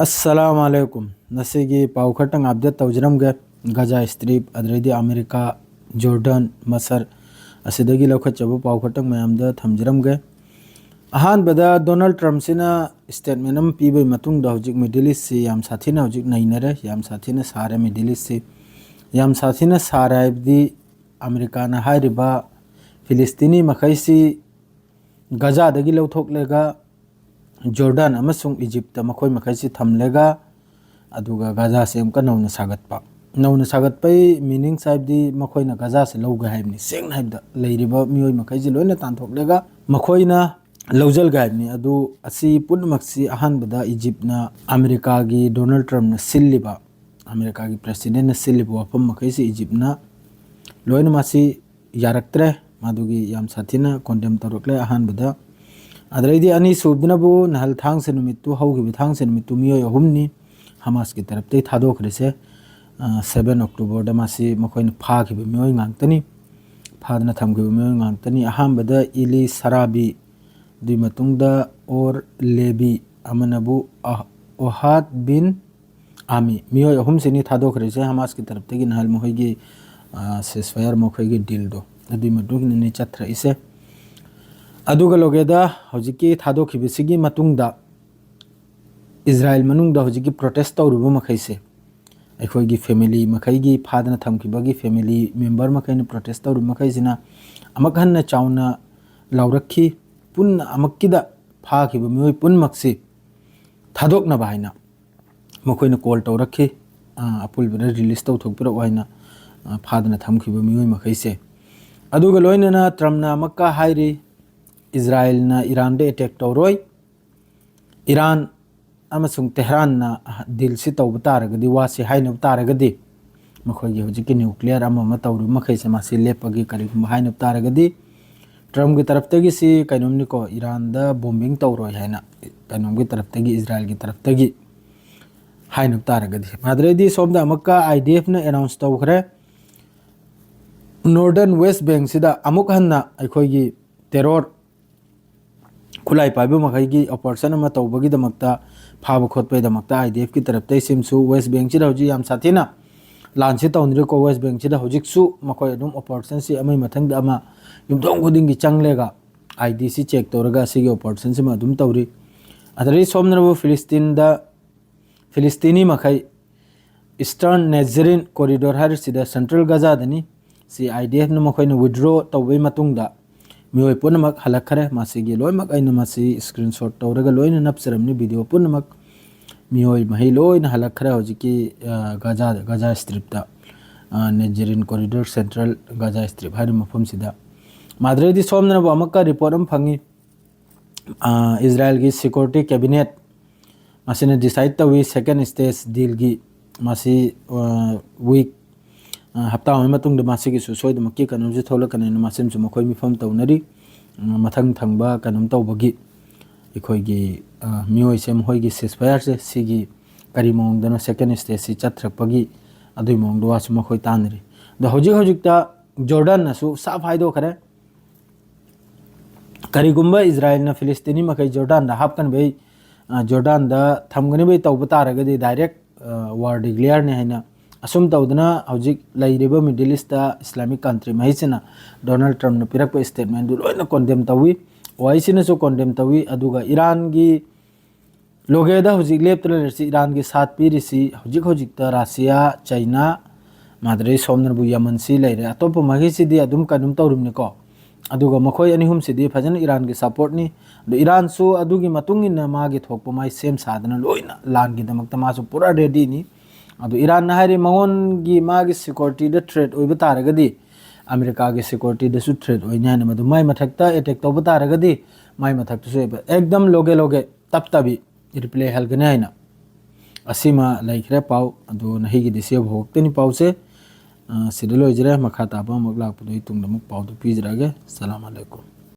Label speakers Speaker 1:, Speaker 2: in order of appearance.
Speaker 1: Assalamualaikum. Nasigi Paw Khar tang update tawjiramge Gaza Strip adredi America Jordan Masar asidagi lokhachabu Paw Khar tang mayamda thamjiramge ahan bada Donald Trump sina statement am pibai matung da hojik Middle East si yam sathina hojik nainare yam sathina sare Middle East si yam sathina sare di America na hairiba Palestini makhaisi Gaza dagi lawthoklega Jordan amasung Egypt makhoi makhaisi thamlega aduga Gaza se amka nauna sagatpai meaning saib di makhoi na Gaza se lawga haibni seng haibda leiriba mioi makhaisi loina tanthoklega makhoi na lawjal gaibni adu asi punmaksi ahan bada Egypt na America gi Donald Trump na silliba America gi president na silliba wafam makhaisi Egypt na loina masi yaraktre madugi yam sathina condemn tarokle ahan bada adredi ani subdinabu nahal thang se numitu haugi bithang se numitu miyoi ahumni Hamas ki taraf te thadokre se 7 October da masi makoin pha ki miyoi ngangtani phadna thamgi miyoi ngangtani aham bada ili sarabi di matungda or lebi amanabu ohad bin ami miyoi ahum se ni thadokre se Hamas ki taraf te gi nahal mohoi gi ceasefire mokhoi gi deal do adi madug ni chatra ise aduga logeda hojiki thado khibisigi matungda Israel manungda hojiki protest tawruba makhaise aikoigi family makhaigi phadna thamkibagi family member makhaina protest tawru makhaisina amakhanna chauna laurakhi punna amakkida phakhiba mioi punmaksi thadokna baina makhoina call tawrakhi apulbara release tawthokpira waina phadna thamkhiba mioi makhaise aduga loinana Trumpna amakka hairi Israel na Iran de attack tawroi Iran amasung Tehran na deal si tawbataragadi wasi haina taragadi makhoigi hojiki nuclear ama tawru makhaise masi lepagi karigum haina taragadi Trump gi taraf tagi si kainomni ko Iran da bombing tawroi haina kainom gi taraf tagi Israel gi taraf tagi haina taragadi madredi somda amakka IDF na announce tawkhre Northern West Bank sida amuk hanna aikoigi terror Kulai paibu makhaigi operation ama tawbagi damakta phaba khotpai damakta IDF ki taraf tai simsu West Bank chida hoji yam sathina lanchi tawnri ko West Bank chida hojik su makoi adum operation si amai mathangda ama yumdong goding gi changlega IDC check toraga sigi operation si ma adum tawri adari somnarabu Palestini makhai Eastern Nazarene corridor har sida Central Gaza dani si IDF na makoi na withdraw tawbai matungda mioi punamak halakhare masigi loimak aina masi screenshot tawraga loina napsaramni video punamak mioi mahi loina halakhare hojiki Gaza Strip da Nazarene corridor Central Gaza Strip hari mafam sida madredi somna ba amakka report am phangi Israel gi security cabinet masina decide tawi second stage deal gi masi week hafta mai matung da masigi su soi da makki kanum ji thola kanai masim chu makhoi mi fam tawnari mathang thangba kanum tawbagi ikoi gi mioi sem hoi gi ceasefire se sigi kari mong dana second stage si chatrakpagi adui mong do asu makhoi tanri da hojik ta Jordan na su sa phaido khare kari gumba Israel na Palestini makai Jordan da hapkan bei Jordan da thamgani bei tawba taragadi direct war declare ne haina asum tawdana hojik lairiba Middle East da Islamic country mahisina Donald Trump na pirakpa statement du loina condemn tawi oisina so condemn tawi aduga Iran gi logeda hojik leptra lersi Iran gi sat pirisi hojik ta Russia China madre somnar bu Yemen si leire atopa mahisi di adum kanum tawrumni ko aduga makhoi anihum si di phajana Iran gi support ni do Iran su adugi matungina magi thokpa mai sem sadana loina lan gi damakta masu pura ready ni adu Iran na hari mangon gi magi security da threat oiba taragadi America gi security da su threat oina na madu mai mathakta attack tawba taragadi mai mathakta su ekdam loge taptabi replay halgana haina asima laikre paw adu nahi gi disia bhoktani paw se sidalo ijra makha ta ba maglak pudoi tungda muk paw du pijrage assalamu alaikum